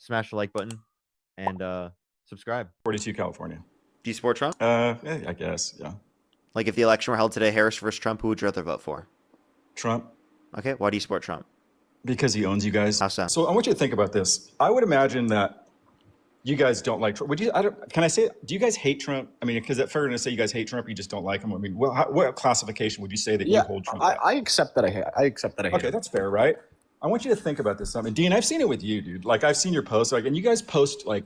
smash the like button, and subscribe. 42 California. Do you support Trump? I guess, yeah. Like if the election were held today, Harris versus Trump, who would you rather vote for? Trump. Okay, why do you support Trump? Because he owns you guys. How so? So I want you to think about this. I would imagine that you guys don't like Trump. Would you? Can I say it? Do you guys hate Trump? I mean, because it's fair to say you guys hate Trump, you just don't like him. I mean, what classification would you say that you hold Trump? I accept that I hate. I accept that I hate. Okay, that's fair, right? I want you to think about this. I mean, Dean, I've seen it with you, dude. Like I've seen your posts, like, and you guys post like,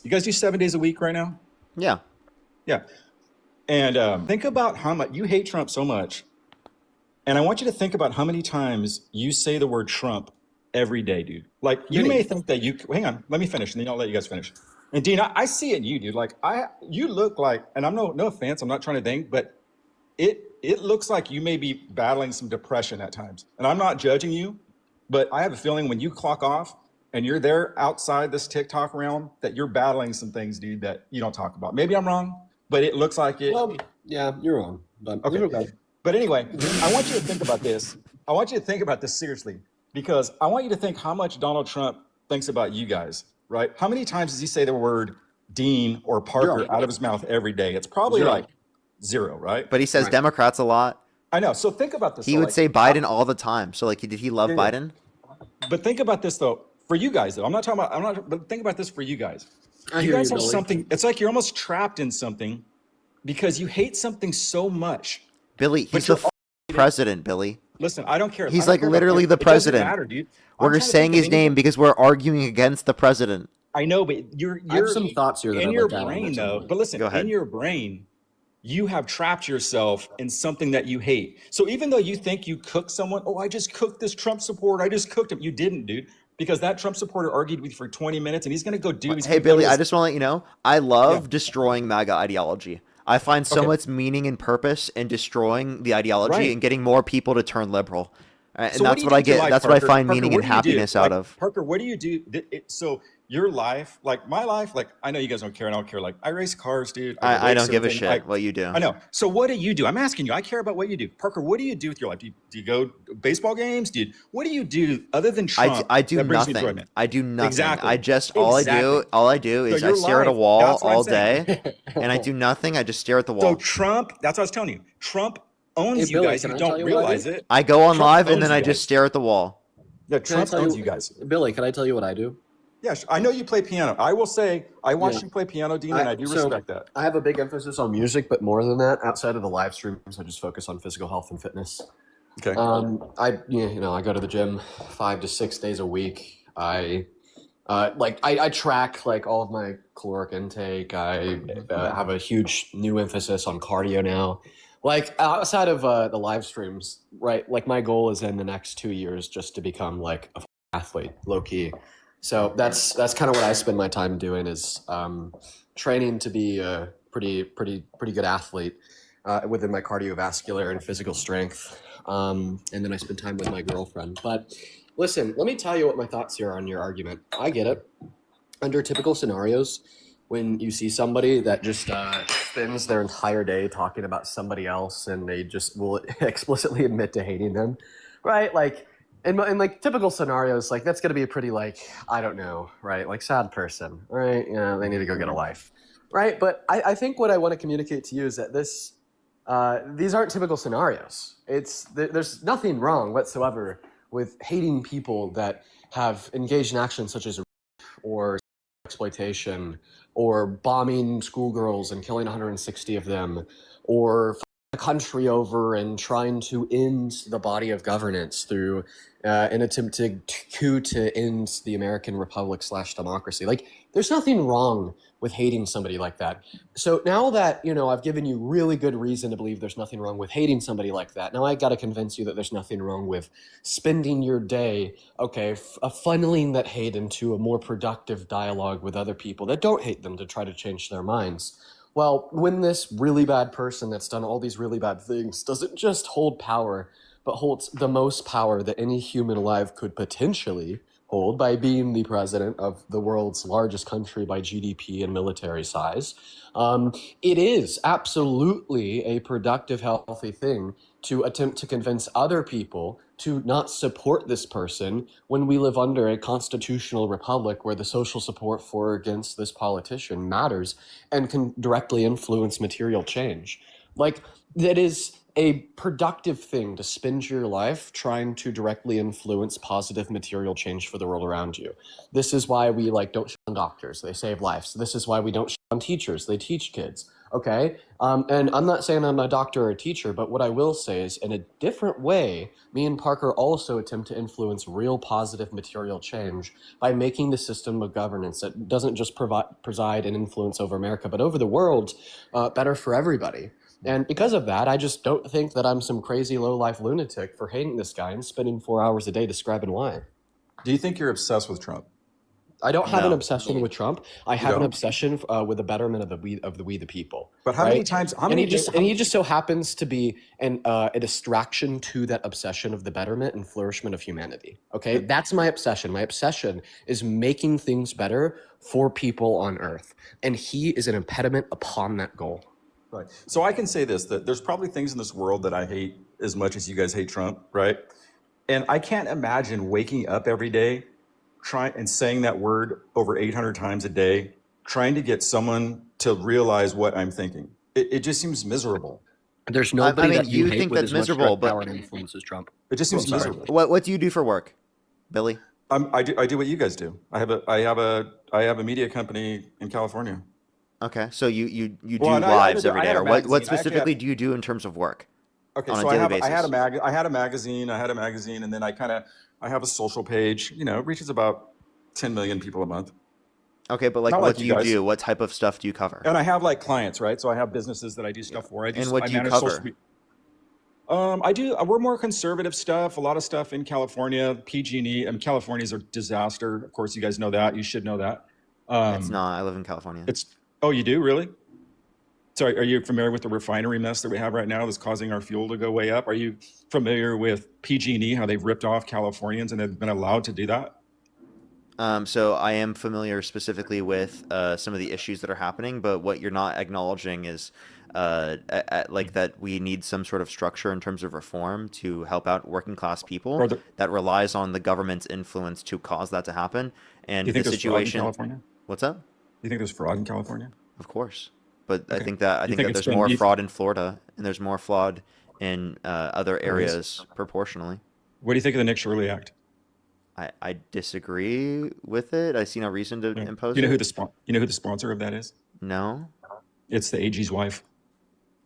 you guys do 7 days a week right now. Yeah. Yeah. And think about how much you hate Trump so much. And I want you to think about how many times you say the word Trump every day, dude. Like you may think that you, hang on, let me finish and then I'll let you guys finish. And Dean, I see it in you, dude. Like you look like, and I'm no offense, I'm not trying to think, but it looks like you may be battling some depression at times. And I'm not judging you, but I have a feeling when you clock off and you're there outside this TikTok realm that you're battling some things, dude, that you don't talk about. Maybe I'm wrong, but it looks like it. Well, yeah, you're wrong. But okay. But anyway, I want you to think about this. I want you to think about this seriously, because I want you to think how much Donald Trump thinks about you guys, right? How many times does he say the word Dean or Parker out of his mouth every day? It's probably like zero, right? But he says Democrats a lot. I know. So think about this. He would say Biden all the time. So like, did he love Biden? But think about this though. For you guys though, but think about this for you guys. You guys have something, it's like you're almost trapped in something because you hate something so much. Billy, he's the president, Billy. Listen, I don't care. He's like literally the president. It doesn't matter, dude. We're saying his name because we're arguing against the president. I know, but you're I have some thoughts here that in I'd your like to add on brain this though. one. But listen, in your brain, you have trapped yourself in something that you hate. So even though you think you cooked someone, oh, I just cooked this Trump supporter, I just cooked him. You didn't, dude. Because that Trump supporter argued with you for 20 minutes and he's going to go do his. Hey, Billy, I just want to let you know, I love destroying MAGA ideology. I find so much meaning and purpose in destroying the ideology and getting more people to turn liberal. And so that's what I get. That's what I find meaning and happiness out of. Parker, what do you do? So your life, like my life, like I know you guys don't care and I don't care. Like I race cars, dude. I don't give a shit what you do. I know. So what do you do? I'm asking you. I care about what you do. Parker, what do you do with your life? Do you go to baseball games? What do you do other than Trump? I do nothing. I do nothing. Exactly. All I do is I stare at a wall all day and I do nothing. I just stare at the wall. So Trump, that's what I was telling you. Trump owns you guys. You don't realize it. I go on live and then I just stare at the wall. Yeah, Trump owns you guys. Billy, can I tell you what I do? Yeah, I know you play piano. I will say I watched you play piano, Dean, and I do respect that. I have a big emphasis on music, but more than that, outside of the live streams, I just focus on physical health and fitness. Okay. I go to the gym 5 to 6 days a week. I track like all of my caloric intake. I have a huge new emphasis on cardio now. Like outside of the live streams, right? Like my goal is in the next 2 years just to become like an athlete, low key. So that's kind of what I spend my time doing is training to be a pretty good athlete within my cardiovascular and physical strength. And then I spend time with my girlfriend. But listen, let me tell you what my thoughts here on your argument. I get it. Under typical scenarios, when you see somebody that just spends their entire day talking about somebody else and they just will explicitly admit to hating them, right? Like, in like typical scenarios, like that's going to be a pretty like, I don't know, right? Like sad person, right? Yeah, they need to go get a life, right? But I think what I want to communicate to you is that these aren't typical scenarios. There's nothing wrong whatsoever with hating people that have engaged in actions such as or exploitation or bombing schoolgirls and killing 160 of them or the country over and trying to end the body of governance through an attempted coup to end the American Republic / democracy. Like, there's nothing wrong with hating somebody like that. So now that, I've given you really good reason to believe there's nothing wrong with hating somebody like that, now I got to convince you that there's nothing wrong with spending your day, funneling that hate into a more productive dialogue with other people that don't hate them to try to change their minds. Well, when this really bad person that's done all these really bad things doesn't just hold power, but holds the most power that any human alive could potentially hold by being the president of the world's largest country by GDP and military size. It is absolutely a productive, healthy thing to attempt to convince other people to not support this person when we live under a constitutional republic where the social support for or against this politician matters and can directly influence material change. Like, that is a productive thing to spend your life trying to directly influence positive material change for the world around you. This is why we don't shut on doctors, they save lives. This is why we don't shut on teachers, they teach kids. Okay, and I'm not saying I'm a doctor or a teacher, but what I will say is, in a different way, me and Parker also attempt to influence real positive material change by making the system of governance that doesn't just preside and influence over America, but over the world, better for everybody. And because of that, I just don't think that I'm some crazy low-life lunatic for hating this guy and spending 4 hours a day describing why. Do you think you're obsessed with Trump? I don't have an obsession with Trump. I have an obsession with the betterment of we the people. But how many times? He just so happens to be a distraction to that obsession of the betterment and flourishment of humanity. Okay, that's my obsession. My obsession is making things better for people on Earth, and he is an impediment upon that goal. Right. So I can say this: that there's probably things in this world that I hate as much as you guys hate Trump, right? And I can't imagine waking up every day and saying that word over 800 times a day, trying to get someone to realize what I'm thinking. It just seems miserable. There's nobody that you hate think with that's as much miserable, direct power but and influence as Trump. It just seems miserable. What do you do for work, Billy? I do what you guys do. I have a media company in California. Okay, so you do lives every day. Or what specifically do you do in terms of work? Okay, on so a daily basis? I had a magazine, and then I have a social page. You know, it reaches about 10 million people a month. Okay, but what do you do? What type of stuff do you cover? And I have clients, right? So I have businesses that I do stuff for. And what do you cover? We're more conservative stuff, a lot of stuff in California, PG&E. California's a disaster. Of course, you guys know that. You should know that. It's not. I live in California. Oh, you do? Really? Sorry, are you familiar with the refinery mess that we have right now that's causing our fuel to go way up? Are you familiar with PG&E, how they've ripped off Californians and have been allowed to do that? So I am familiar specifically with some of the issues that are happening, but what you're not acknowledging is that we need some sort of structure in terms of reform to help out working class people that relies on the government's influence to cause that to happen. And do you think the there's situation. fraud in California? What's up? Do you think there's fraud in California? Of course, but Okay. I think that there's more fraud in Florida, and there's more fraud in other areas proportionally. What do you think of the Nick Shirley Act? I disagree with it. I see no reason to impose You know it. who the sponsor of that is? No. It's the AG's wife.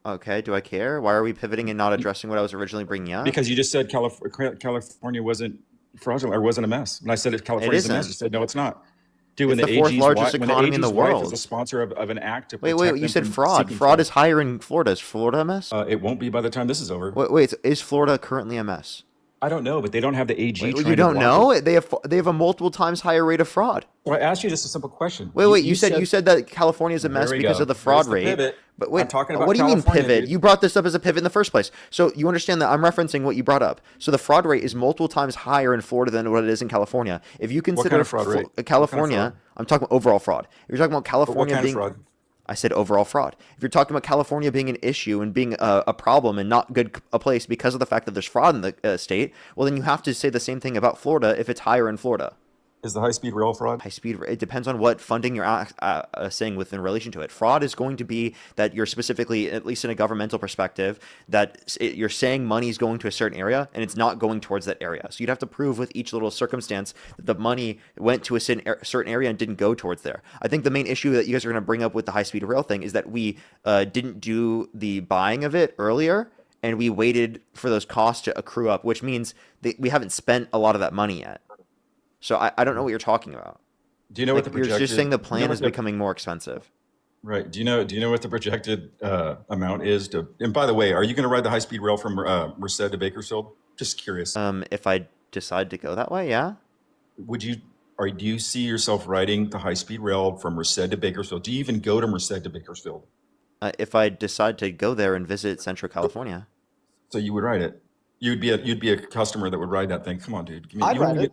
Okay. Do I care? Why are we pivoting and not addressing what I was originally bringing up? Because you just said California wasn't fraudulent or wasn't a mess. And I said California's a mess. isn't. You said no, it's not. Dude, It's the fourth largest economy in the wife world. is a sponsor of an act to Wait. protect You them said from fraud. seeking Fraud is higher in Florida. Is Florida a mess? It won't be by the time this is over. Wait. Is Florida currently a mess? I don't know, but they don't have the AG. Wait, trying you to don't block it. know? They have a multiple times higher rate of fraud. Well, I asked you just a simple question. Wait. You said that California is a mess There we because go. of the fraud There's the rate. pivot. But wait, I'm talking about what do you mean California, pivot? dude. You brought this up as a pivot in the first place. So you understand that I'm referencing what you brought up. So the fraud rate is multiple times higher in Florida than what it is in California. If you consider kind of fraud rate? California, What kind of fraud? I'm talking about overall fraud. If you're talking about California What kind being of fraud? I said overall fraud. If you're talking about California being an issue and being a problem and not a place because of the fact that there's fraud in the state, well, then you have to say the same thing about Florida if it's higher in Florida. Is the high-speed rail fraud? High speed, it depends on what funding you're saying within relation to it. Fraud is going to be that you're specifically, at least in a governmental perspective, that you're saying money is going to a certain area and it's not going towards that area. So you'd have to prove with each little circumstance that the money went to a certain area and didn't go towards there. I think the main issue that you guys are going to bring up with the high speed rail thing is that we didn't do the buying of it earlier and we waited for those costs to accrue up, which means that we haven't spent a lot of that money yet. So I don't know what you're talking about. Do you know what the projected? You're just saying the plan you know is becoming more expensive. Right. Do you know what the projected amount is to? And by the way, are you going to ride the high-speed rail from Merced to Bakersfield? Just curious. If I decide to go that way, yeah. Do you see yourself riding the high-speed rail from Merced to Bakersfield? Do you even go to Merced to Bakersfield? If I decide to go there and visit Central California. So you would ride it. You'd be a customer that would ride that thing. Come on, dude. I'd ride it.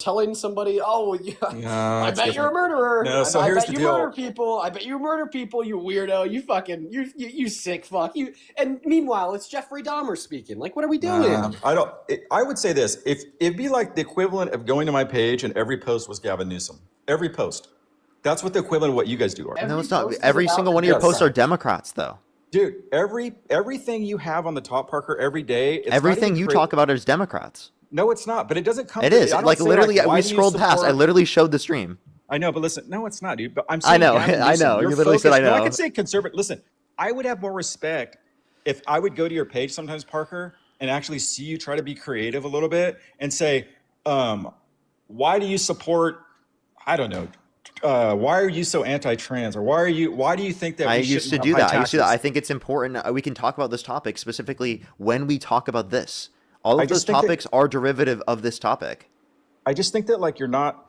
telling somebody, "Oh, yeah, I bet you're a murderer. No, so I here's bet the you deal. murder people. I bet you murder people. You weirdo. You fucking you sick fuck. You." And meanwhile, it's Jeffrey Dahmer speaking. Like, what are we doing? I would say this: if it'd be like the equivalent of going to my page and every post was Gavin Newsom. Every post. That's what the equivalent of what you guys do are. No, it's not. Every single one of your posts are Democrats, though. Dude, everything you have on the top, Parker, every day. Everything you talk about is Democrats. No, it's not. But it doesn't come. It is. Like literally, we scrolled past. I literally showed the stream. I know, but listen, no, it's not, dude. But I'm saying, I know, I know. You literally said I know. No, I could say conservative. Listen, I would have more respect if I would go to your page sometimes, Parker, and actually see you try to be creative a little bit and say, why do you support? I don't know. Why are you so anti-trans, or why do you think that I used to do that? I think it's important. We can talk about this topic specifically when we talk about this. All of those topics are derivative of this topic. I just think that like you're not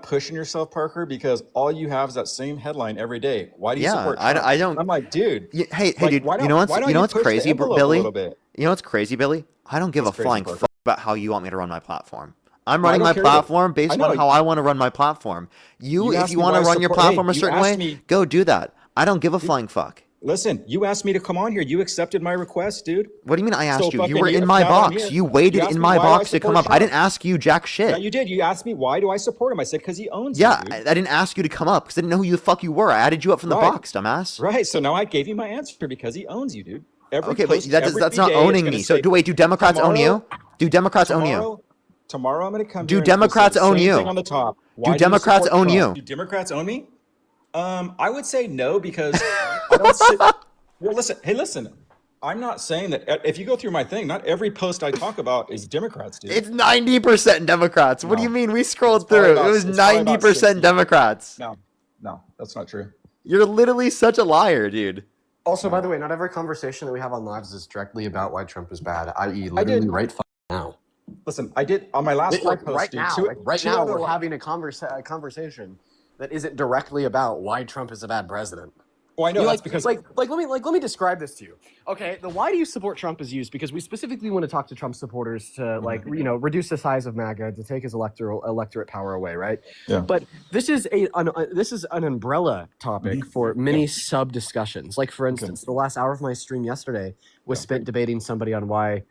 pushing yourself, Parker, because all you have is that same headline every day. Why do you support Trump? I don't. I'm like, dude. Hey, dude. You know what's crazy, Billy? You know what's crazy, Billy? I don't give a flying fuck about how you want me to run my platform. I'm running my platform based on how I want to run my platform. If you want to run your platform a certain way, go do that. I don't give a flying fuck. Listen, you asked me to come on here. You accepted my request, dude. What do you mean I asked you? You were in my box. You waited in my box to come up. I didn't ask you jack shit. Yeah, you did. You asked me, why do I support him? I said, because he owns you, dude. I didn't ask you to come up because I didn't know who the fuck you were. I added you up from the box, dumbass. Right. So now I gave you my answer because he owns you, dude. Okay, but that's not owning me. So wait, do Democrats own you? Do Democrats own you? Tomorrow I'm going to come. Do Democrats own you? On the top. Do Democrats own you? Do Democrats own me? I would say no because I don't sit. Well, listen. I'm not saying that if you go through my thing, not every post I talk about is Democrats, dude. It's 90% Democrats. What do you mean? We scrolled through. It was 90% Democrats. No, that's not true. You're literally such a liar, dude. Also, by the way, not every conversation that we have on lives is directly about why Trump is bad, i.e. literally right now. Listen, I did on my last post. Right now, we're having a conversation that isn't directly about why Trump is a bad president. Well, I know that's because let me describe this to you. Okay, the why do you support Trump is used because we specifically want to talk to Trump supporters to reduce the size of MAGA to take his electorate power away, right? Yeah. But this is an umbrella topic for many sub discussions. Like for instance, the last hour of my stream yesterday was spent debating somebody on why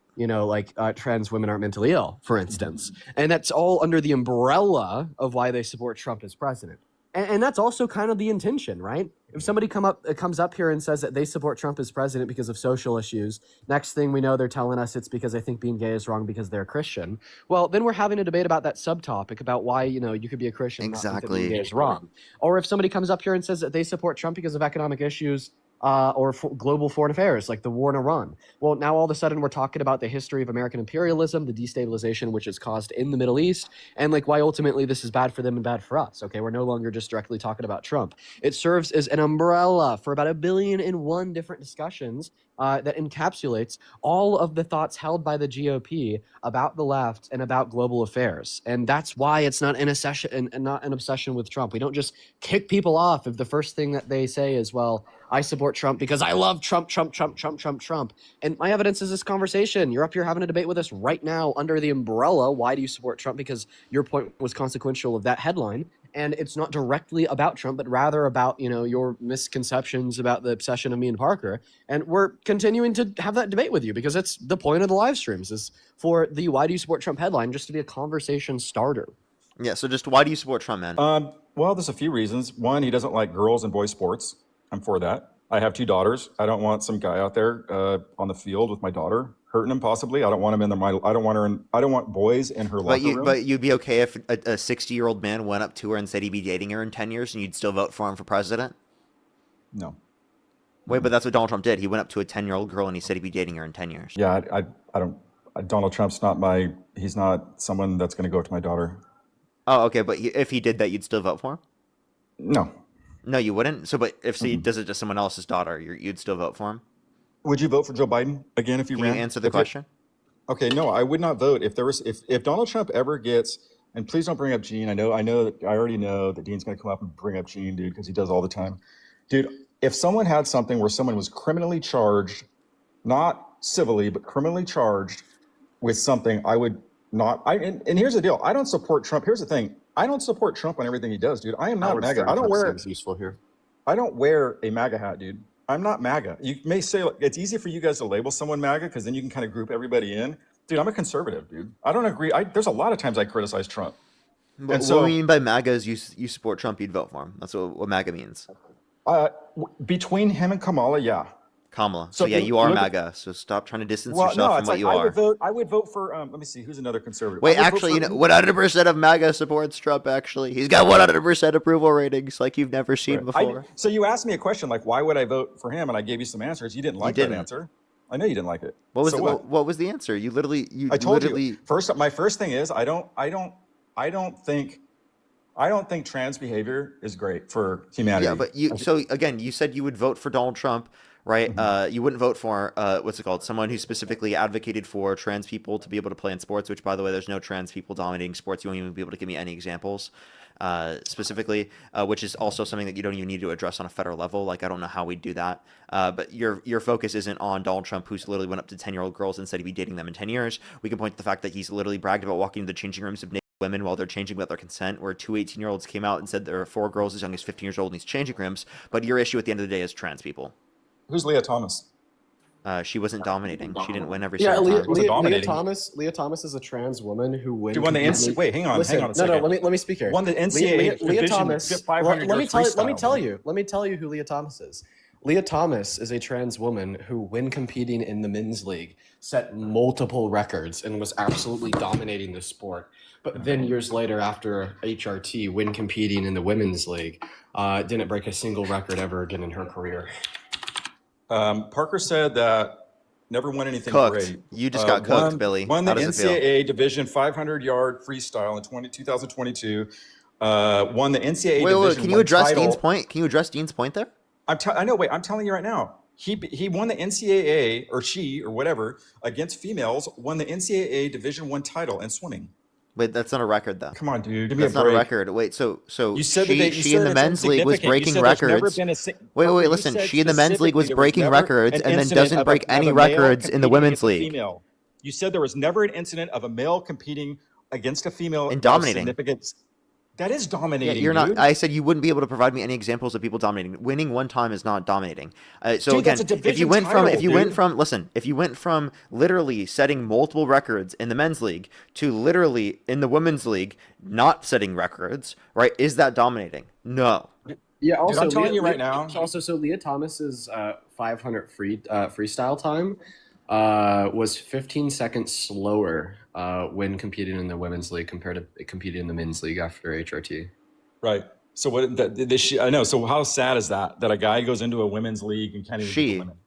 trans women aren't mentally ill, for instance, and that's all under the umbrella of why they support Trump as president. And that's also kind of the intention, right? If somebody comes up here and says that they support Trump as president because of social issues, next thing we know, they're telling us it's because they think being gay is wrong because they're Christian. Well, then we're having a debate about that subtopic about why, you could be a Christian and not think that being gay is wrong. Or if somebody comes up here and says that they support Trump because of economic issues, or global foreign affairs, like the war in Iran. Well, now all of a sudden we're talking about the history of American imperialism, the destabilization which is caused in the Middle East, and why ultimately this is bad for them and bad for us. Okay, we're no longer just directly talking about Trump. It serves as an umbrella for about 1,000,000,001 different discussions that encapsulates all of the thoughts held by the GOP about the left and about global affairs. And that's why it's not an obsession with Trump. We don't just kick people off if the first thing that they say is, well, I support Trump because I love Trump. And my evidence is this conversation. You're up here having a debate with us right now under the umbrella. Why do you support Trump? Because your point was consequential of that headline. And it's not directly about Trump, but rather about, your misconceptions about the obsession of me and Parker. And we're continuing to have that debate with you because it's the point of the live streams is for the why do you support Trump headline just to be a conversation starter. Yeah, so just why do you support Trump, man? Well, there's a few reasons. One, he doesn't like girls and boys sports. I'm for that. I have 2 daughters. I don't want some guy out there on the field with my daughter hurting him. Possibly, I don't want him in there. I don't want boys in her locker room. But you'd be okay if a 60-year-old man went up to her and said he'd be dating her in 10 years, and you'd still vote for him for president? No. Wait, but that's what Donald Trump did. He went up to a 10-year-old girl and he said he'd be dating her in 10 years. Yeah, I don't. Donald Trump's not he's not someone that's going to go to my daughter. Oh, okay, but if he did that, you'd still vote for him? No. No, you wouldn't. So, but if he does it to someone else's daughter, you'd still vote for him? Would you vote for Joe Biden again if you ran? Can you answer the question? Okay, no, I would not vote if Donald Trump ever gets. And please don't bring up Gene. I already know that Dean's going to come up and bring up Gene, dude, because he does all the time, dude. If someone had something where someone was criminally charged, not civilly but criminally charged with something, I would not. And here's the deal. I don't support Trump. Here's the thing. I don't support Trump on everything he does, dude. I am not MAGA. I don't wear. Useful here. I don't wear a MAGA hat, dude. I'm not MAGA. You may say it's easy for you guys to label someone MAGA because then you can kind of group everybody in. Dude, I'm a conservative, dude. I don't agree. There's a lot of times I criticize Trump. But and so, what we mean by MAGA is you support Trump, you'd vote for him. That's what MAGA means. Between him and Kamala, yeah. Kamala. So yeah, you are MAGA. So stop trying to distance yourself from what you are. I would vote for. Let me see. Who's another conservative? Wait, actually, 100% of MAGA supports Trump. Actually, he's got 100% approval ratings, like you've never seen before. So you asked me a question, like why would I vote for him, and I gave you some answers. You didn't like that answer. I know you didn't like it. What was the answer? You literally. I told you. My first thing is I don't think trans behavior is great for humanity. Yeah, but so again, you said you would vote for Donald Trump, right? Mm-hmm. You wouldn't vote for someone who specifically advocated for trans people to be able to play in sports. Which, by the way, there's no trans people dominating sports. You won't even be able to give me any examples specifically, which is also something that you don't even need to address on a federal level. Like, I don't know how we'd do that. But your focus isn't on Donald Trump, who's literally went up to 10-year-old girls and said he'd be dating them in 10 years. We can point to the fact that he's literally bragged about walking into the changing rooms of women while they're changing without their consent, where 2 18-year-olds came out and said there are 4 girls as young as 15 years old in these changing rooms. But your issue at the end of the day is trans people. Who's Leah Thomas? She wasn't dominating. She didn't win every single time. Leah Thomas is a trans woman who won. Won the NCAA. Wait, hang on a second. No, let me speak here. Won the NCAA. Leah Thomas. Let me tell you who Leah Thomas is. Leah Thomas is a trans woman who, when competing in the men's league, set multiple records and was absolutely dominating the sport. But then years later, after HRT, when competing in the women's league, didn't break a single record ever again in her career. Parker said that never won anything great. You just got cooked, Billy. Won the NCAA Division 500-yard freestyle in 2022. Won the NCAA Division. Wait, can you address Dean's point? Can you address Dean's point there? I know. Wait, I'm telling you right now. He won the NCAA, or she, or whatever, against females. Won the NCAA Division I title in swimming. Wait, that's not a record, though. Come on, dude. Give me that's a break. Not a record. Wait, so you said she in the men's league was breaking records. Wait, listen. She in the men's league was breaking records and then doesn't break any records in the women's league. You said there was never an incident of a male competing against a female and dominating. That is dominating. Yeah, you're not. Dude. I said you wouldn't be able to provide me any examples of people dominating. Winning one time is not dominating. So dude, again, if you went from literally setting multiple records in the men's league to literally in the women's league not setting records, right? Is that dominating? No. Yeah. Also, dude, I'm telling you right now. Also, so Leah Thomas's 500 freestyle time was 15 seconds slower when competing in the women's league compared to competing in the men's league after HRT. Right. So what? I know. So how sad is that a guy goes into a women's league and can't even beat women?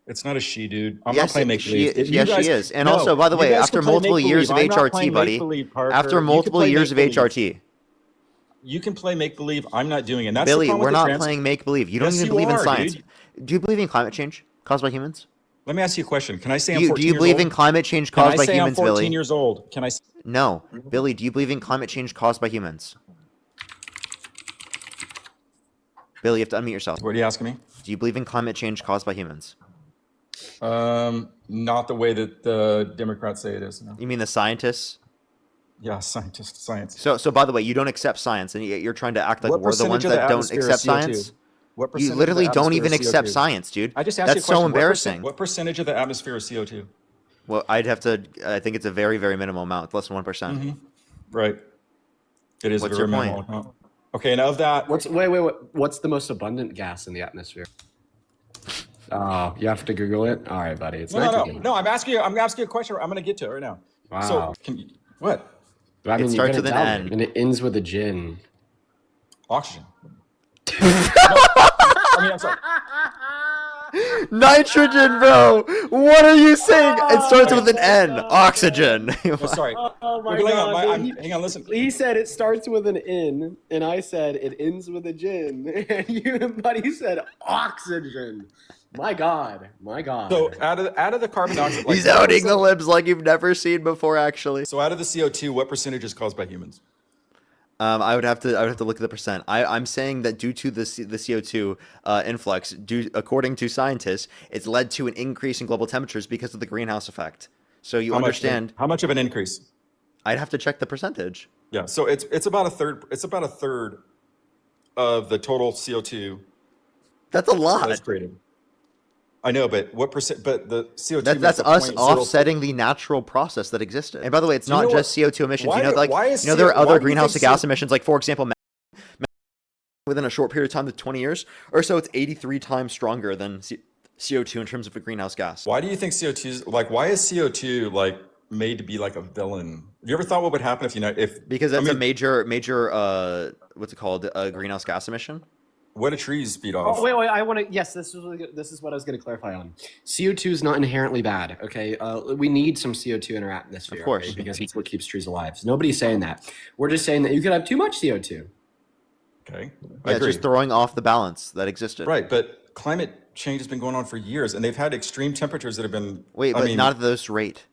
It's not a she, dude. I'm not playing make believe. Yes, she is. And also, by the way, after multiple years of HRT, buddy. After multiple years of HRT. You can play make believe. I'm not doing it. And that's Billy, we're not playing make believe. You don't even believe in science. Do you believe in climate change caused by humans? Let me ask you a question. Can I say I'm 14 years old? Do you believe in climate change caused by humans, Billy? I'm 14 years old. Can I say? No. Billy, do you believe in climate change caused by humans? Billy, you have to unmute yourself. What are you asking me? Do you believe in climate change caused by humans? Not the way that the Democrats say it is. No. You mean the scientists? Yeah, science. So by the way, you don't accept science, and you're trying to act like we're the ones that don't accept science? You literally don't even accept science, dude. I just asked you a question. That's so embarrassing. What percentage of the atmosphere is CO2? Well, I think it's a very, very minimal amount. It's less than 1%. Mm-hmm. Right. It is a very minimal amount. Okay, and of that... What's the most abundant gas in the atmosphere? Oh, you have to Google it? All right, buddy. It's No, I'm asking you a question. I'm going to get to it right now. Wow. So, what? I mean, it starts with an N. And it ends with a gin. Oxygen. I'm sorry. Nitrogen, bro. What are you saying? It starts with an N. Oxygen. Sorry. Oh my God. Hang on, listen. He said it starts with an N, and I said it ends with a gin. And buddy said oxygen. My God. So out of the carbon dioxide, he's outing the libs like you've never seen before, actually. So out of the CO2, what percentage is caused by humans? I would have to look at the percent. I'm saying that due to the CO2 influx, according to scientists, it's led to an increase in global temperatures because of the greenhouse effect. So you understand how much of an increase? I'd have to check the percentage. Yeah, so it's about a third. It's about a third of the total CO2. That's a lot. That's created. I know, but what percent? But the CO2. That's us offsetting the natural process that existed. And by the way, it's not just CO2 emissions. There are other greenhouse gas emissions. Like, for example, within a short period of time, the 20 years or so, it's 83 times stronger than CO2 in terms of a greenhouse gas. Why do you think CO2 is like? Why is CO2 like made to be like a villain? Have you ever thought what would happen because that's a major what's it called, a greenhouse gas emission? What do trees feed off? Oh, wait, I want to. Yes, this is what I was going to clarify on. CO2 is not inherently bad. Okay, we need some CO2 in our atmosphere, of course, right? Because it's what keeps trees alive. So nobody's saying that. We're just saying that you could have too much CO2. Okay, it's just throwing off the balance that existed. Right, but climate change has been going on for years, and they've had extreme temperatures that have been. Not at this rate.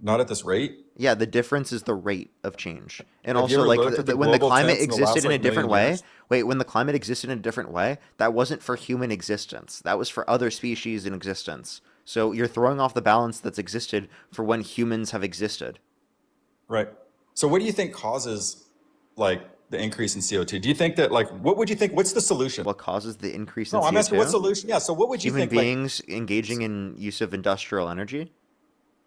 Not at this rate. Yeah, the difference is the rate of change, and also like when the climate existed in a different way. When the climate existed in a different way, that wasn't for human existence. That was for other species in existence. So you're throwing off the balance that's existed for when humans have existed. Right. So what do you think causes like the increase in CO2? Do you think that what would you think? What's the solution? What causes the increase in CO2? No, I'm asking what solution. Yeah. So what would you think? Human beings engaging in use of industrial energy.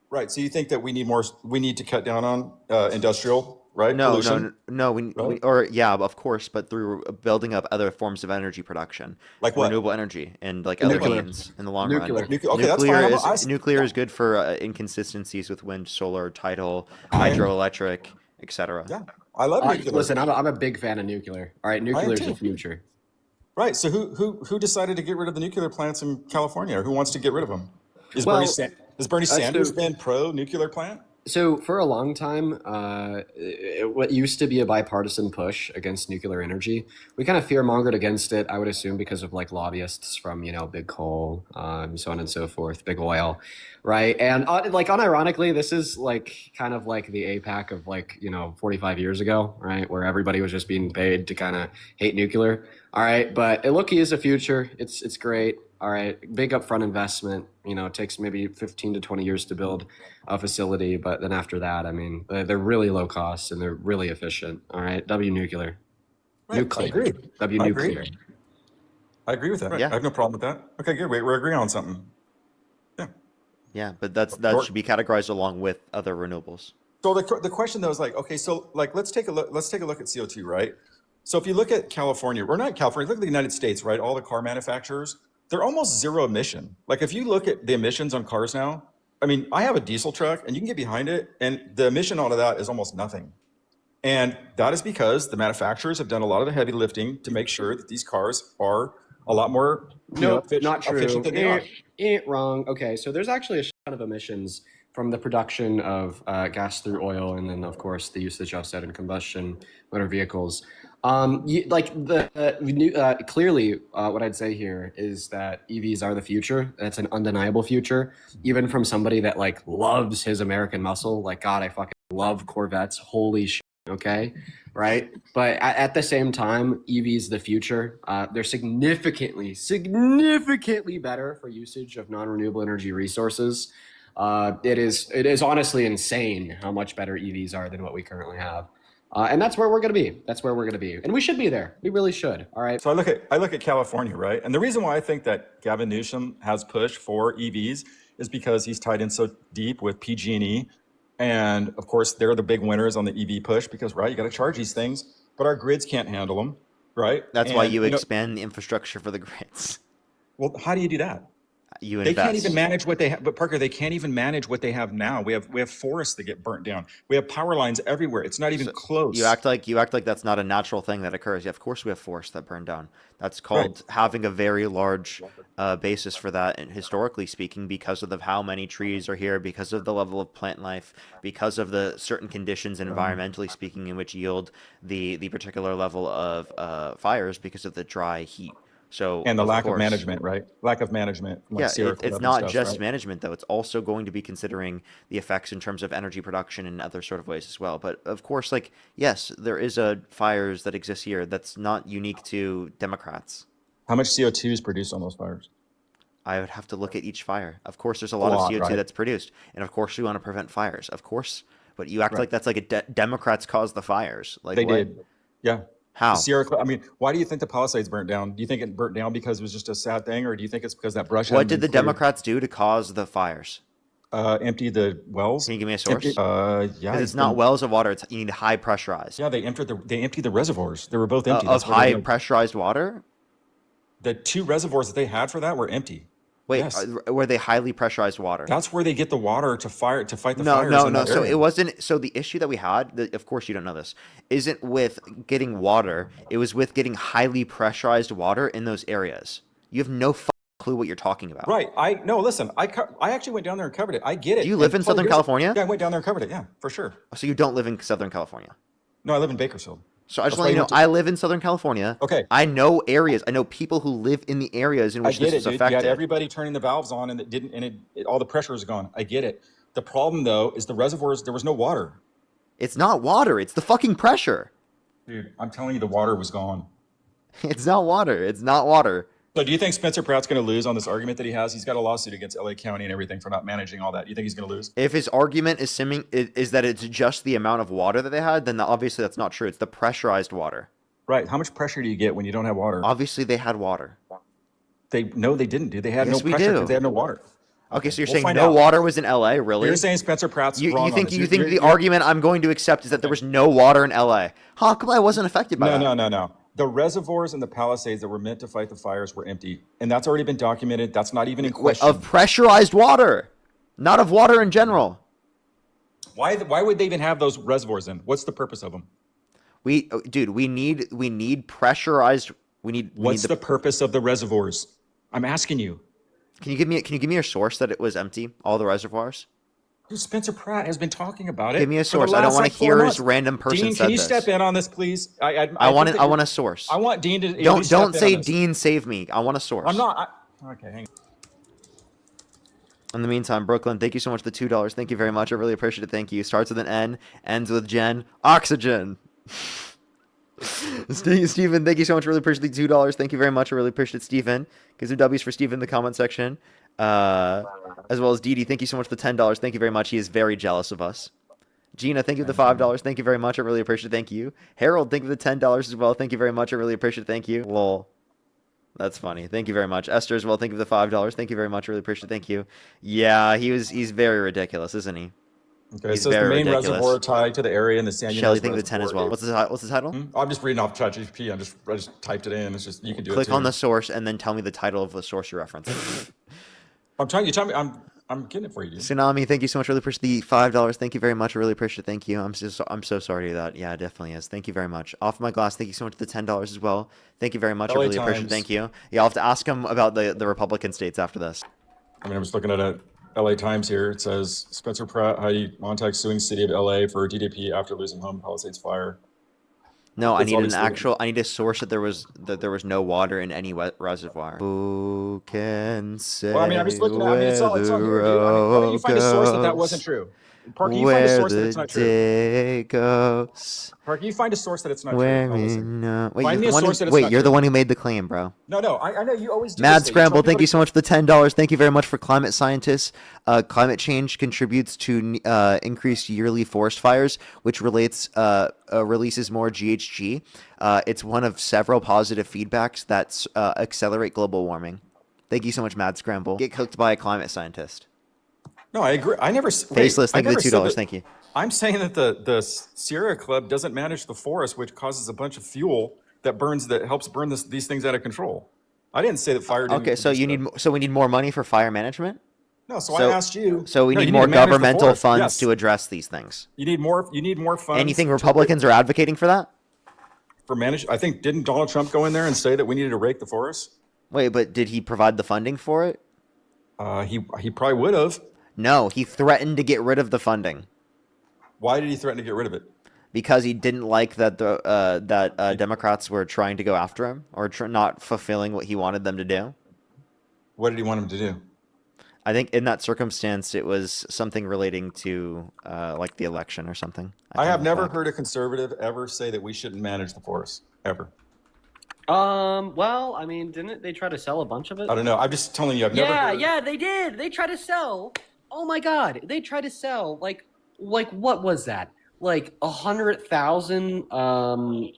Right. So you think that we need to cut down on industrial, right? No, pollution? no. Of course, but through building up other forms of energy production, like what? Renewable energy and like other means in the long run. Okay, that's fine. Nuclear is good for inconsistencies with wind, solar, tidal, hydroelectric, etc. Yeah, I love nuclear. Listen, I'm a big fan of nuclear. All right, nuclear is the future. Right. So who decided to get rid of the nuclear plants in California? Or who wants to get rid of them? Has Bernie Sanders been pro-nuclear plant? So for a long time, what used to be a bipartisan push against nuclear energy, we kind of fear-mongered against it, I would assume, because of like lobbyists from, big coal, so on and so forth, big oil, right? And unironically, this is like kind of like the APAC of 45 years ago, right? Where everybody was just being paid to kind of hate nuclear. All right, but it is a future. It's great. All right, big upfront investment. It takes maybe 15 to 20 years to build a facility, but then after that, they're really low cost and they're really efficient. All right, W nuclear. Right. Nuclear. I agree. W nuclear. I agree with that. Right. Yeah. I have no problem with that. Okay, good. We're agreeing on something. Yeah. Yeah, but that should be categorized along with other renewables. So the question though is okay, so let's take a look at CO2, right? So if you look at California, or not California, look at the United States, right? All the car manufacturers, they're almost zero emission. Like if you look at the emissions on cars now, I have a diesel truck and you can get behind it and the emission out of that is almost nothing. And that is because the manufacturers have done a lot of the heavy lifting to make sure that these cars are a lot more not true. efficient than they are. Wrong. Okay, so there's actually a ton of emissions from the production of gas through oil and then, of course, the usage of said in combustion motor vehicles. Clearly, what I'd say here is that EVs are the future. That's an undeniable future, even from somebody that loves his American muscle. God, I fucking love Corvettes. Holy shit. Okay, right. But at the same time, EVs the future. They're significantly better for usage of non-renewable energy resources. It is honestly insane how much better EVs are than what we currently have. And that's where we're going to be. That's where we're going to be. And we should be there. We really should. All right. So I look at California, right? And the reason why I think that Gavin Newsom has pushed for EVs is because he's tied in so deep with PG&E. And of course, they're the big winners on the EV push because, right, you got to charge these things, but our grids can't handle them, right? That's why you expand the infrastructure for the grids. Well, how do you do that? They can't even manage what they have. But Parker, they can't even manage what they have now. We have forests that get burnt down. We have power lines everywhere. It's not even close. You act like that's not a natural thing that occurs. Yeah, of course we have forests that burn down. That's called having a very large basis for that, and historically speaking, because of how many trees are here, because of the level of plant life, because of the certain conditions, and environmentally speaking, in which yield the particular level of fires because of the dry heat. So and the lack of management, right? Lack of management. It's not just management, though. It's also going to be considering the effects in terms of energy production and other sort of ways as well. But of course, yes, there is a fires that exist here that's not unique to Democrats. How much CO2 is produced on those fires? I would have to look at each fire. Of course, there's a lot of CO2 that's produced. And of course, we want to prevent fires. Of course, but you act like that's like Democrats caused the fires. Like they did. Yeah. How? The Sierra Club. I mean, why do you think the Palisades burnt down? Do you think it burnt down because it was just a sad thing, or do you think it's because that brush? What did the Democrats do to cause the fires? Empty the wells. Can you give me a source? Yeah, it's not wells of water. You need high pressurized. Yeah, they emptied the reservoirs. They were both empty. Of high pressurized water. The 2 reservoirs that they had for that were empty. Wait, yes. Were they highly pressurized water? That's where they get the water to fight the fires. No. So it wasn't. So the issue that we had, of course you don't know this, isn't with getting water. It was with getting highly pressurized water in those areas. You have no clue what you're talking about. Right. Listen, I actually went down there and covered it. I get it. Do you live in Southern California? Yeah, I went down there and covered it. Yeah, for sure. So you don't live in Southern California? No, I live in Bakersfield. So I just want you to know, I live in Southern California. Okay. I know areas. I know people who live in the areas in which this is affected. You had everybody turning the valves on, and it didn't, and all the pressure is gone. I get it. The problem though is the reservoirs. There was no water. It's not water. It's the fucking pressure. Dude, I'm telling you, the water was gone. It's not water. It's not water. So do you think Spencer Pratt's going to lose on this argument that he has? He's got a lawsuit against LA County and everything for not managing all that. You think he's going to lose? If his argument is that it's just the amount of water that they had, then obviously that's not true. It's the pressurized water. Right. How much pressure do you get when you don't have water? Obviously they had water. They didn't, dude. They had no pressure because they had no water. Okay, so you're saying no water was in LA, really? You're saying Spencer Pratt's wrong. You think the argument I'm going to accept is that there was no water in LA? How come I wasn't affected by that? No. The reservoirs in the Palisades that were meant to fight the fires were empty, and that's already been documented. That's not even in question. Of pressurized water, not of water in general. Why would they even have those reservoirs in? What's the purpose of them? We need pressurized. What's the purpose of the reservoirs? I'm asking you. Can you give me a source that it was empty, all the reservoirs? Dude, Spencer Pratt has been talking about it. Give me a source. I don't want to hear his random person. Dean, can you step in on this, please? I want a source. I want Dean to. Don't say Dean save me. I want a source. I'm not. Okay, hang on. In the meantime, Brooklyn, thank you so much for the $2. Thank you very much. I really appreciate it. Thank you. Starts with an N, ends with Jen. Oxygen. Stephen, thank you so much. Really appreciate the $2. Thank you very much. I really appreciate it, Stephen. Give some W's for Stephen in the comment section. As well as Dee Dee, thank you so much for the $10. Thank you very much. He is very jealous of us. Gina, thank you for the $5. Thank you very much. I really appreciate it. Thank you. Harold, thank you for the $10 as well. Thank you very much. I really appreciate it. Thank you. Lol. That's funny. Thank you very much. Esther as well. Thank you for the $5. Thank you very much. I really appreciate it. Thank you. Yeah, he's very ridiculous, isn't he? Okay, so the main reservoir tied to the area in the San Ynez Shelly, thank you for the 10 as well. What's the title? I'm just reading off ChatGPT. I just typed it in. It's just you can do it. Click on the source and then tell me the title of the source you're referencing. I'm trying. You tell me. I'm getting it for you, dude. Tsunami, thank you so much. Really appreciate the $5. Thank you very much. I really appreciate it. Thank you. I'm so sorry to that. Yeah, it definitely is. Thank you very much. Off my glass, thank you so much for the $10 as well. Thank you very much. LA I really appreciate it. Thank you. Yeah, I'll have to ask him about the Republican states after this. I mean, I'm just looking at a LA Times here. It says Spencer Pratt, Heidi Montag suing city of LA for GDP after losing home Palisades fire. No, I need I need a source that there was no water in any reservoir. Who can say? Well, I mean, I'm just looking at. I mean, it's all here, dude. I mean, you find a source that wasn't true. Parker, you find a source that it's not true. Parker, you find a source that it's not true. Wait, you're the one who made the claim, bro. No, I know you always do. Mad Scramble, thank you so much for the $10. Thank you very much for climate scientists. Climate change contributes to increased yearly forest fires, which releases more GHG. It's one of several positive feedbacks that accelerate global warming. Thank you so much, Mad Scramble. Get cooked by a climate scientist. No, I agree. I never. Faceless, thank you for the $2. Thank you. I'm saying that the Sierra Club doesn't manage the forest, which causes a bunch of fuel that helps burn these things out of control. I didn't say that fire. Okay, so we need more money for fire management. No, so I asked you. So we need more governmental funds to address these things. You need more funds. And you think Republicans are advocating for that? I think didn't Donald Trump go in there and say that we needed to rake the forest? Wait, but did he provide the funding for it? He probably would have. No, he threatened to get rid of the funding. Why did he threaten to get rid of it? Because he didn't like that Democrats were trying to go after him or not fulfilling what he wanted them to do. What did he want him to do? I think in that circumstance, it was something relating to like the election or something. I have never heard a conservative ever say that we shouldn't manage the forest, ever. Well, I mean, didn't they try to sell a bunch of it? I don't know. I'm just telling you, I've never heard... Yeah, they did. They tried to sell. Oh my God. They tried to sell like like what was that? Like 100,000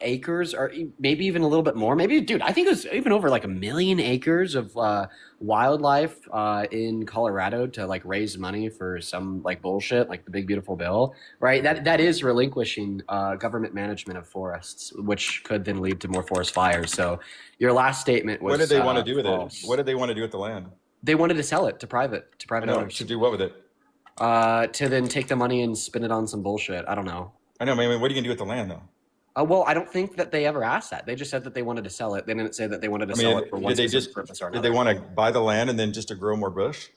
acres, or maybe even a little bit more. Maybe, dude, I think it was even over like 1 million acres of wildlife in Colorado to like raise money for some like bullshit, like the big beautiful bill, right? That is relinquishing government management of forests, which could then lead to more forest fires. So your last statement was what did they want to do with false. it? What did they want to do with the land? They wanted to sell it to private owners. To do what with it? To then take the money and spend it on some bullshit. I don't know. I know, man. What are you gonna do with the land, though? Well, I don't think that they ever asked that. They just said that they wanted to sell it. They didn't say that they wanted to sell it for one specific purpose or another. Did they want to buy the land and then just to grow more bush?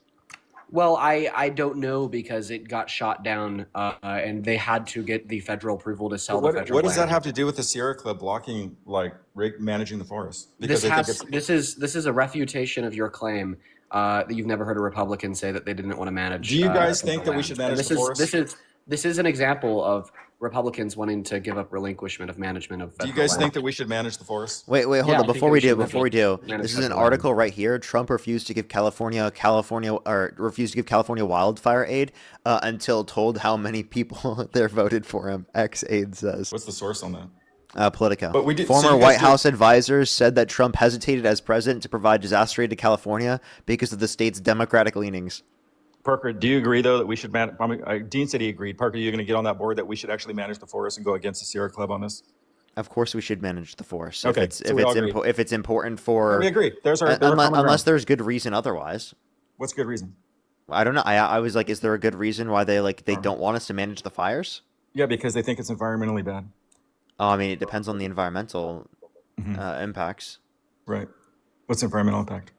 Well, I don't know because it got shot down, and they had to get the federal approval to sell the federal What does that land. have to do with the Sierra Club blocking, like, managing the forest? This is a refutation of your claim that you've never heard a Republican say that they didn't want to manage. Do you guys think that we should manage the forest? This is an example of Republicans wanting to give up relinquishment of management of. Do you guys think that we should manage the forest? Wait, hold on. Before we do, this is an article right here. Trump refused to give California wildfire aid until told how many people there voted for him. Aid says. What's the source on that? Politico. But we did, Former White House advisors said that Trump hesitated as president to provide disaster aid to California because of the state's Democratic leanings. Parker, do you agree, though, that we should manage? Dean said he agreed. Parker, you're going to get on that board that we should actually manage the forest and go against the Sierra Club on this? Of course, we should manage the forest. Okay, if it's important for. We agree. Unless there's good reason otherwise. What's good reason? I don't know. I was like, is there a good reason why they don't want us to manage the fires? Yeah, because they think it's environmentally bad. Oh, I mean, it depends on the environmental impacts. Right. What's the environmental impact?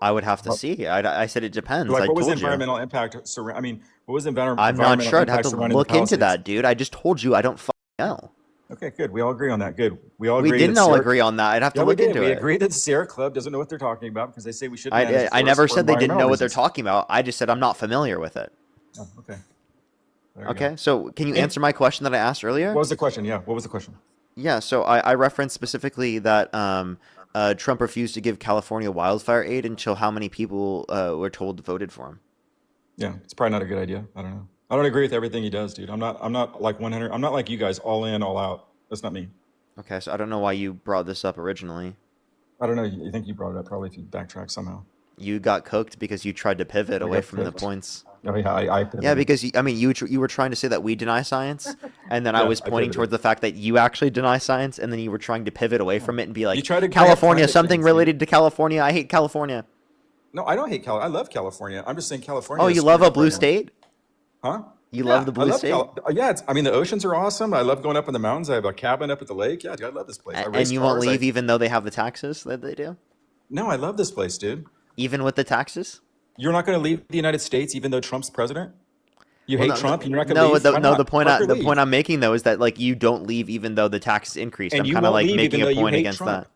I would have to see. I said it depends. Like, what was the environmental impact? I mean, what was the environmental impact? I'm not sure. I'd have to look into that, dude. I just told you I don't know. Okay, good. We all agree on that. Good. We didn't all agree on that. I'd have to look into it. We agree that the Sierra Club doesn't know what they're talking about because they say we should. I never said they didn't know what they're talking about. I just said I'm not familiar with it. Oh, okay. Okay, so can you answer my question that I asked earlier? What was the question? Yeah, what was the question? Yeah, so I referenced specifically that Trump refused to give California wildfire aid until how many people were told voted for him. Yeah, it's probably not a good idea. I don't know. I don't agree with everything he does, dude. I'm not like 100. I'm not like you guys, all in, all out. That's not me. Okay, so I don't know why you brought this up originally. I don't know. You think you brought it up probably if you backtrack somehow. You got cooked because you tried to pivot away from the points. Oh yeah, I pivoted. Yeah, because you were trying to say that we deny science, and then I was pointing towards the fact that you actually deny science, and then you were trying to pivot away from it and be like, California, something related to California. I hate California. No, I don't hate California. I love California. I'm just saying California. Oh, you love a blue state? Huh? You love the blue state? Yeah, I mean, the oceans are awesome. I love going up in the mountains. I have a cabin up at the lake. Yeah, dude, I love this place. And you won't leave even though they have the taxes that they do? No, I love this place, dude. Even with the taxes? You're not going to leave the United States even though Trump's president? You hate Trump? You're not going to leave? The point I'm making, though, is that like you don't leave even though the taxes increased. I'm kind of like making a point against that.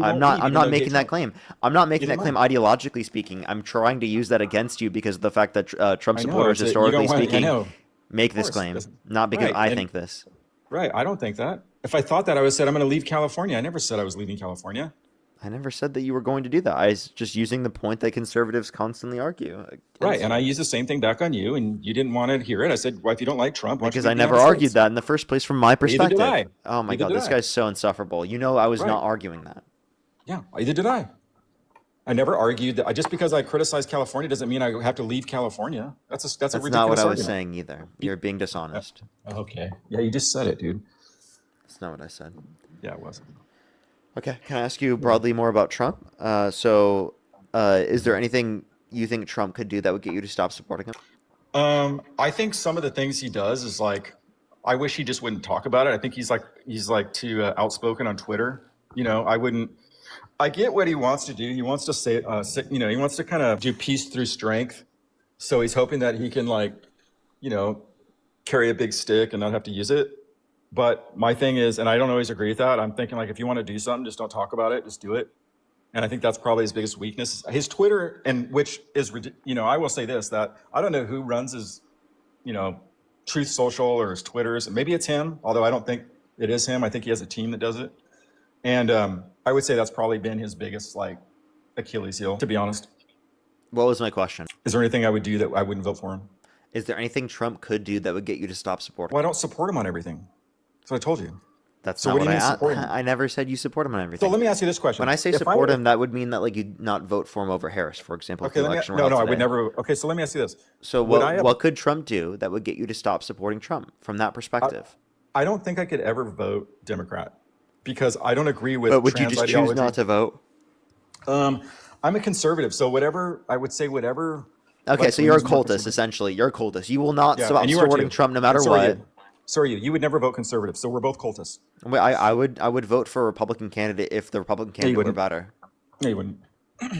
I'm not making that claim. I'm not making that claim ideologically speaking. I'm trying to use that against you because of the fact that Trump supporters, historically speaking, make this claim, not because I think this. Right. I don't think that. If I thought that, I would have said I'm going to leave California. I never said I was leaving California. I never said that you were going to do that. I was just using the point that conservatives constantly argue. Right, and I used the same thing back on you, and you didn't want to hear it. I said, well, if you don't like Trump, why because I never argued that in the first place from my perspective. Neither did I. Oh my God, this guy's so insufferable. You know I was not arguing that. Yeah, either did I. I never argued that. Just because I criticize California doesn't mean I have to leave California. That's a ridiculous argument. That's not what I was saying either. You're being dishonest. Okay. Yeah, you just said it, dude. That's not what I said. Yeah, it wasn't. Okay, can I ask you broadly more about Trump? Is there anything you think Trump could do that would get you to stop supporting him? I think some of the things he does is like, I wish he just wouldn't talk about it. I think he's like too outspoken on Twitter. You know, I get what he wants to do. He wants to say, he wants to kind of do peace through strength. So he's hoping that he can carry a big stick and not have to use it. But my thing is, and I don't always agree with that, I'm thinking like, if you want to do something, just don't talk about it, just do it. And I think that's probably his biggest weakness. His Twitter, and which is, I will say this, that I don't know who runs his, Truth Social or his Twitters. Maybe it's him, although I don't think it is him. I think he has a team that does it. And I would say that's probably been his biggest Achilles heel, to be honest. What was my question? Is there anything I would do that I wouldn't vote for him? Is there anything Trump could do that would get you to stop supporting? Well, I don't support him on everything. That's what I told you. That's So not what do what you mean support him? I never said you support him on everything. So let me ask you this question. When I say If support were- him, that would mean that like you'd not vote for him over Harris, for example. Okay, if the election were held I today. would never. Okay, so let me ask you this. So what could Trump do that would get you to stop supporting Trump from that perspective? I don't think I could ever vote Democrat because I don't agree with But would you trans just ideology. choose not to vote? I'm a conservative, so I would say whatever. Okay, like, so you're a leans more cultist, conservative. essentially. You're a cultist. You will not Yeah, stop and you are supporting too. Trump no matter And so are what. you. So are you. You would never vote conservative, so we're both cultists. Wait, I would vote for a Republican candidate if the Republican candidate were wouldn't. better. No, you wouldn't. What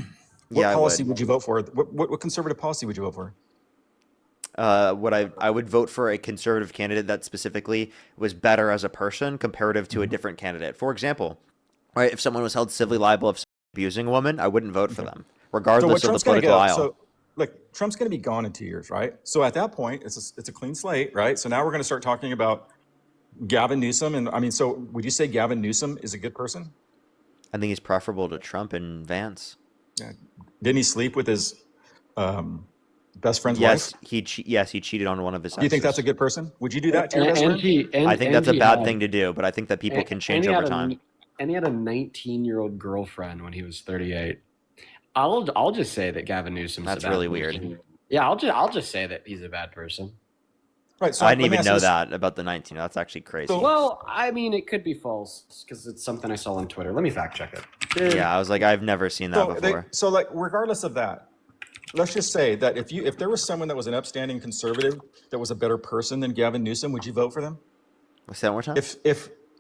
Yeah, I policy would. would you vote for? What conservative policy would you vote for? I would vote for a conservative candidate that specifically was better as a person comparative to a different candidate. For example, right, if someone was held civilly liable of abusing a woman, I wouldn't vote for them, regardless of the political aisle. So, look, Trump's going to be gone in 2 years, right? So at that point, it's a clean slate, right? So now we're going to start talking about Gavin Newsom, and I mean, so would you say Gavin Newsom is a good person? I think he's preferable to Trump and Vance. Yeah. Didn't he sleep with his best friend's Yes, wife? he cheated on one of his exes. Do you think that's a good person? Would you do that to your best And friend? I think that's a bad thing to do, but I think that people can change over time. And he had a 19-year-old girlfriend when he was 38. I'll just say that Gavin Newsom's That's a bad really person. weird. Yeah, I'll just say that he's a bad person. Right. So I didn't let me even ask you know this. that about the 19. That's actually crazy. So- Well, I mean, it could be false because it's something I saw on Twitter. Let me fact check it. Yeah, I was like, I've never seen that before. So like, regardless of that, let's just say that if there was someone that was an upstanding conservative that was a better person than Gavin Newsom, would you vote for them? Say that one more time.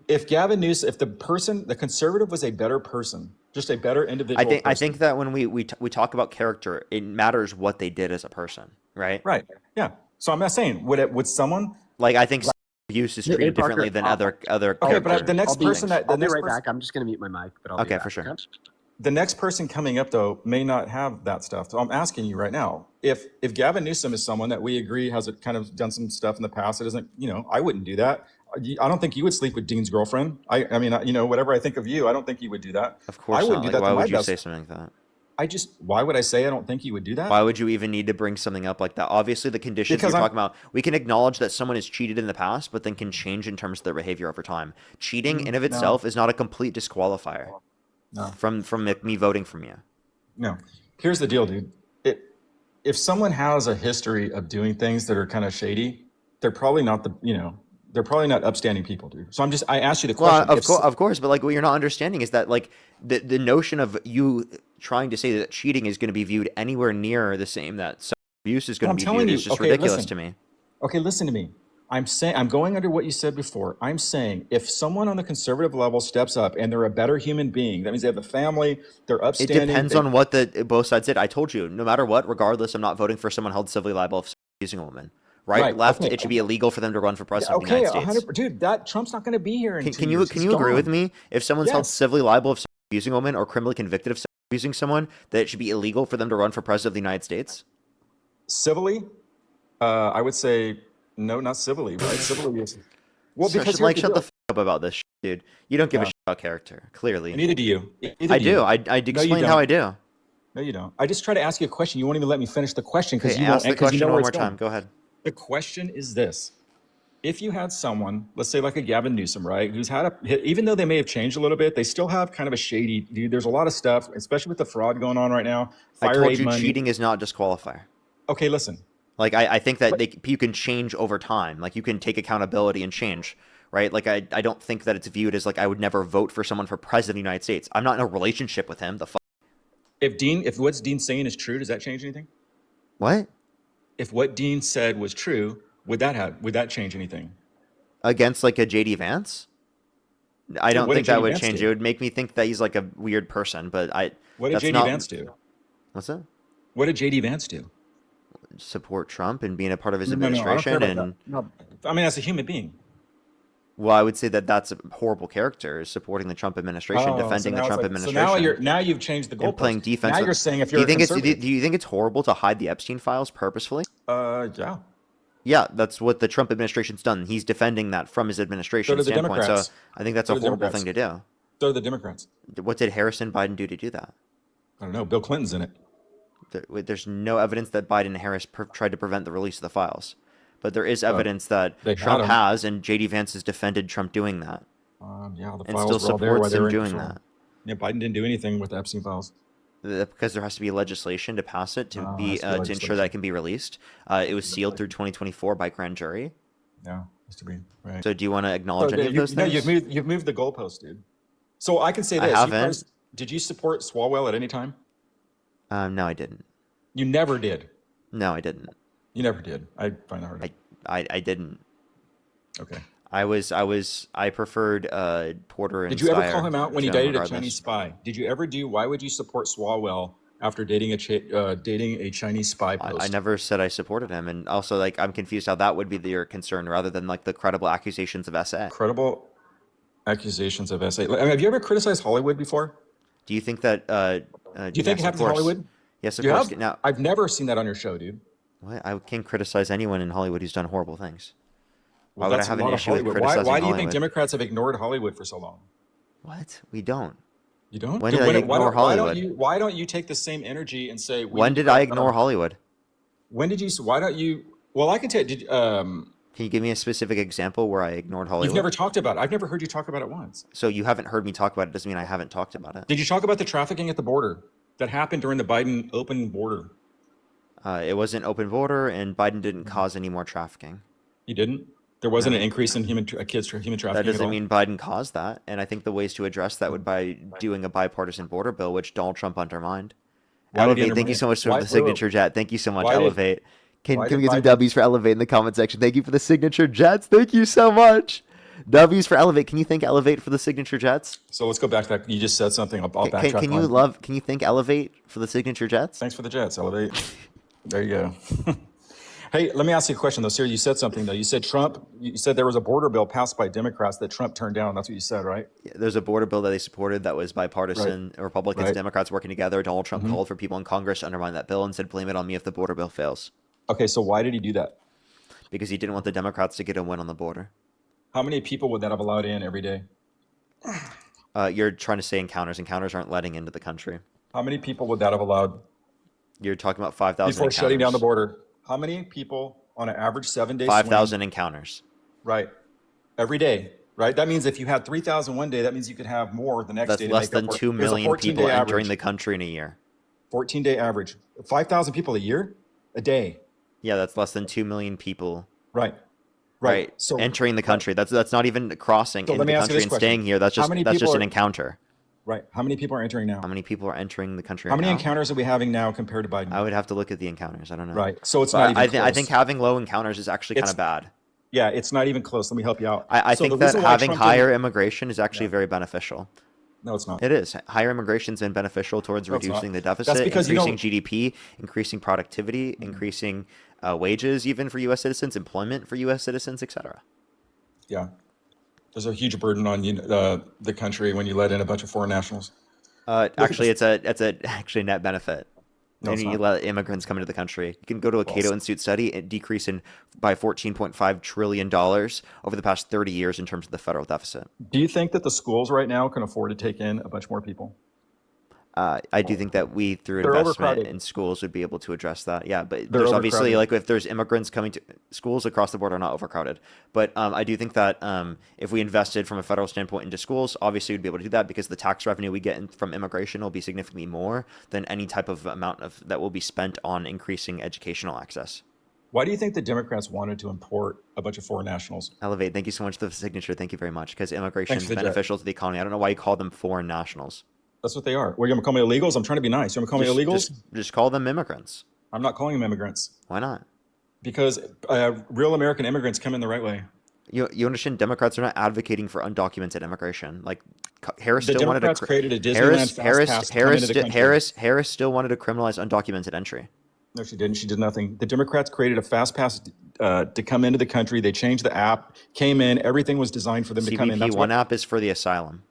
If Gavin Newsom, if the conservative was a better person, just a better individual, I think that when we talk about character, it matters what they did as a person, right? right, yeah. So I'm not saying would someone Like I think abuse is treated Parker, differently than other okay, but character the next things. person that the I'll be next right person, back. I'm just gonna mute my mic, but I'll Okay, be back, for sure. the next person coming up though may not have that stuff. So I'm asking you right now, if Gavin Newsom is someone that we agree has kind of done some stuff in the past, it isn't, I wouldn't do that. I don't think you would sleep with Dean's girlfriend. I mean, whatever I think of you, I don't think you would do that. Of course I not. wouldn't do Like, that why to my would you best. say something like that? Why would I say I don't think you would do that? Why would you even need to bring something up like that? Obviously, the conditions Because you're I'm- talking about, we can acknowledge that someone has cheated in the past, but then can change in terms of their behavior over time. Cheating in of itself is not a complete disqualifier No. from me voting from you. No. Here's the deal, dude. If someone has a history of doing things that are kind of shady, they're probably not they're probably not upstanding people, dude. So I asked you the question. Well, of course, but like what you're not understanding is that like the notion of you trying to say that cheating is going to be viewed anywhere near the same that sexual abuse is going I'm to be telling viewed you, is just okay, ridiculous listen. to me. Okay, listen to me. I'm going under what you said before. I'm saying if someone on the conservative level steps up and they're a better human being, that means they have a family, they're It upstanding. depends on what both sides did. I told you, no matter what, regardless, I'm not voting for someone held civilly liable of abusing a woman. Right, left, okay. it should be illegal for them to run for president of the Okay, United States. 100%. Dude, that Trump's not going to be here in 2 Can years. you He's agree with gone. me? If someone's held Yes. civilly liable of abusing a woman or criminally convicted of abusing someone, that it should be illegal for them to run for president of the United States? Civilly, I would say no, not civilly, right? Civilly is well So because shut here's the f up about this, dude. You don't give a Yeah. shit about character, clearly. neither do you. Neither I do do. you. I explain how don't. I do. No, you don't. I just try to ask you a question. You won't even let me finish the question because Okay, you won't. ask the Because you question know one where more it's going. time. Go ahead. The question is this: if you had someone, let's say like a Gavin Newsom, right, who's had even though they may have changed a little bit, they still have kind of a shady dude. There's a lot of stuff, especially with the fraud going on right now. I Fire told aid you money. cheating is not disqualifier. Okay, listen. Like I think that you can change over time. Like you can take accountability and change, right? Like I don't think that it's viewed as like I would never vote for someone for president of the United States. I'm not in a relationship with him. The fuck? If what's Dean saying is true, does that change anything? What? If what Dean said was true, would that change anything? Against like a JD Vance? I don't what think did that JD would Vance change. do? It would make me think that he's like a weird person, but What did that's JD not- Vance do? What's that? What did JD Vance do? Support Trump and being a part of his No, I don't care administration about and that. No, I mean, as a human being. well, I would say that that's a horrible character, is supporting the Trump administration, Oh, defending so the now Trump it's administration. So now you've changed the goalpost. and playing defense. Now with- you're saying if do you're you think a conservative, do you think it's horrible to hide the Epstein files purposefully? yeah. Yeah, that's what the Trump administration's done. He's defending that from his administration So do the standpoint. So Democrats. I think that's So a do the horrible Democrats. thing to do. So are the Democrats. What did Harrison Biden do to do that? I don't know. Bill Clinton's in it. There's no evidence that Biden and Harris tried to prevent the release of the files. But there is evidence that Trump has, and J.D. Vance has defended Trump doing that. Yeah, the and files still were all supports him doing that. Yeah, Biden didn't do anything with the Epstein files. Because there has to be legislation to pass it to to ensure that it can be released. It was sealed through 2024 by grand jury. Yeah, has to be right. So do you want to acknowledge any of those things? No, you've moved the goalpost, dude. So I can say this: I haven't. Did you support Swalwell at any time? No, I didn't. You never did. No, I didn't. You never did. I find that hard. I didn't. Okay. I preferred Porter and Did you ever Steyer call him out when he dated regardless. a Chinese spy? Did you ever do? Why would you support Swalwell after dating a Chinese spy post? I never said I supported him, and also like I'm confused how that would be your concern rather than like the credible accusations of SA. Credible accusations of SA. Have you ever criticized Hollywood before? Do you think that? Do you think it happens in Hollywood? Yes, of course. Now, I've never seen that on your show, dude. I can't criticize anyone in Hollywood who's done horrible things. Well, why would I have an issue with criticizing Why do you Hollywood? think Democrats have ignored Hollywood for so long? What? We don't. You don't? When did I ignore Hollywood? Why don't you take the same energy and say? When did I ignore Hollywood? When did you? Why don't you? Well, I can tell you. Can you give me a specific example where I ignored Hollywood? You've never talked about it. I've never heard you talk about it once. So you haven't heard me talk about it doesn't mean I haven't talked about it. Did you talk about the trafficking at the border that happened during the Biden open border? It wasn't open border, and Biden didn't cause any more trafficking. He didn't? There wasn't an increase in human trafficking. That doesn't mean Biden caused that. And I think the ways to address that would by doing a bipartisan border bill, which Donald Trump undermined. Elevate, thank you so much for the signature jet. Thank you so much, Elevate. Can we get some W's for Elevate in the comment section? Thank you for the signature jets. Thank you so much. W's for Elevate. Can you thank Elevate for the signature jets? So let's go back to that. You just said something. I'll backtrack. Can you thank Elevate for the signature jets? Thanks for the jets, Elevate. There you go. Hey, let me ask you a question though, Sir. You said something though. You said Trump. You said there was a border bill passed by Democrats that Trump turned down. That's what you said, right? Yeah, there's a border bill that they supported that was bipartisan. Right. Republicans, Democrats working together. Donald Trump called for people in Congress to undermine that bill and said, "Blame it on me if the border bill fails." Okay, so why did he do that? Because he didn't want the Democrats to get a win on the border. How many people would that have allowed in every day? You're trying to say encounters. Encounters aren't letting into the country. How many people would that have allowed? You're talking about 5,000 before shutting down the border. How many people on an average 7-day 5,000 encounters. Right. Every day. Right. That means if you had 3,000 one day, that means you could have more the next day. That's less than 2 million people entering the country in a year. 14-day average. 5,000 people a year? A day. Yeah, that's less than 2 million people. Right. So entering the country. That's not even crossing into the country and staying here. That's just an encounter. Right. How many people are entering now? How many people are entering the country? How many encounters are we having now compared to Biden? I would have to look at the encounters. I don't know. Right. So it's not even close. I think having low encounters is actually kind of bad. Yeah, it's not even close. Let me help you out. I think that having higher immigration is actually very beneficial. No, it's not. It is. Higher immigration's been beneficial towards reducing the deficit, increasing GDP, increasing productivity, increasing wages even for U.S. citizens, employment for U.S. citizens, etc. Yeah. There's a huge burden on the country when you let in a bunch of foreign nationals. Actually, it's actually net benefit. No, and you let immigrants come into the country. You can go to a Cato Institute study and decrease by $14.5 trillion over the past 30 years in terms of the federal deficit. Do you think that the schools right now can afford to take in a bunch more people? I do think that we, through investment in schools, would be able to address that. Yeah, but there's obviously, like, if there's immigrants coming to schools across the board are not overcrowded. But I do think that if we invested from a federal standpoint into schools, obviously we'd be able to do that because the tax revenue we get from immigration will be significantly more than any type of amount that will be spent on increasing educational access. Why do you think the Democrats wanted to import a bunch of foreign nationals? Elevate, thank you so much for the signature. Thank you very much. Because immigration is beneficial to the economy. I don't know why you call them foreign nationals. That's what they are. Well, you're going to call me illegals? I'm trying to be nice. You're going to call me illegals? Just call them immigrants. I'm not calling them immigrants. Why not? Because real American immigrants come in the right way. You understand? Democrats are not advocating for undocumented immigration. Like Harris still wanted to created a Disneyland Harris still wanted to criminalize undocumented entry. No, she didn't. She did nothing. The Democrats created a fast pass to come into the country. They changed the app, came in. Everything was designed for them to come in. CBP app is for the asylum.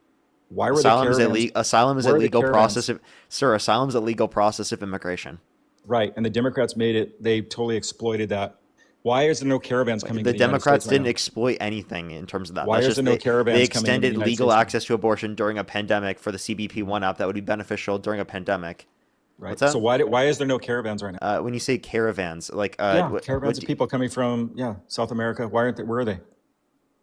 Why were asylum is a legal process of asylum is a legal process of immigration. Right, and the Democrats made it. They totally exploited that. Why is there no caravans coming? The Democrats didn't exploit anything in terms of that. Why is there no caravans? They extended legal access to abortion during a pandemic for the CBP One app that would be beneficial during a pandemic. right? What's that? So why is there no caravans right now? When you say caravans, like Caravans of people coming from South America. Why aren't they? Where are they?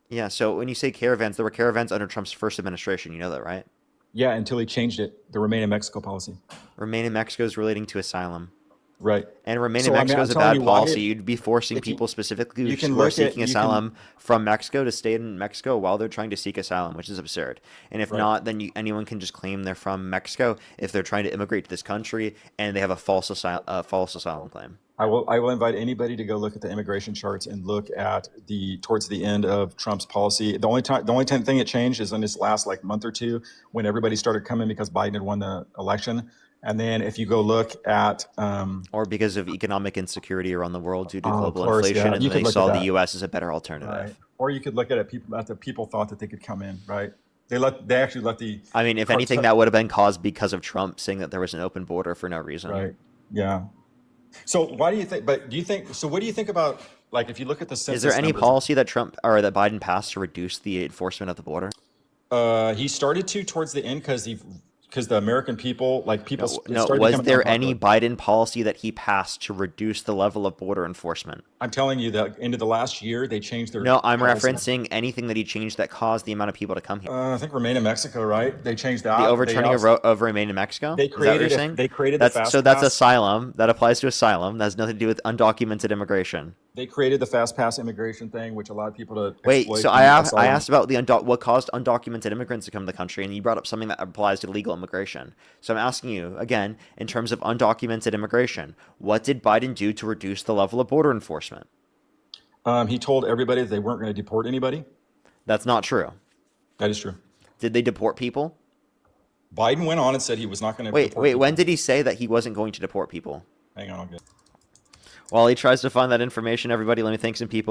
Yeah, so when you say caravans, there were caravans under Trump's first administration. You know that, right? Yeah, until he changed it, the Remain in Mexico policy. Remain in Mexico is relating to asylum. Right. And Remain in Mexico is a bad policy. You'd be forcing people specifically who are seeking asylum from Mexico to stay in Mexico while they're trying to seek asylum, which is absurd. And if not, then anyone can just claim they're from Mexico if they're trying to immigrate to this country and they have a false asylum claim. I will invite anybody to go look at the immigration charts and look at towards the end of Trump's policy. The only thing it changed is in this last month or two when everybody started coming because Biden had won the election. And then if you go look at or because of economic insecurity around the world due to global inflation, and they saw the U.S. as a better alternative. Right. Or you could look at it people thought that they could come in, right? They actually let the. I mean, if anything, that would have been caused because of Trump saying that there was an open border for no reason. Right. Yeah. So why do you think? But do you think? So what do you think about if you look at the census? Is there any policy that Trump or that Biden passed to reduce the enforcement of the border? He started to towards the end because the American people, was there any Biden policy that he passed to reduce the level of border enforcement? I'm telling you that into the last year, they changed their. No, I'm referencing anything that he changed that caused the amount of people to come here. I think Remain in Mexico, right? They changed that. The overturning of Remain in Mexico? They created the fast pass. So that's asylum. That applies to asylum. That has nothing to do with undocumented immigration. They created the fast pass immigration thing, which allowed people to wait. So I asked about what caused undocumented immigrants to come to the country, and you brought up something that applies to legal immigration. So I'm asking you again, in terms of undocumented immigration, what did Biden do to reduce the level of border enforcement? He told everybody that they weren't going to deport anybody. That's not true. That is true. Did they deport people? Biden went on and said he was not going to. Wait. When did he say that he wasn't going to deport people? Hang on, I'll get. While he tries to find that information, everybody, let me thank some people.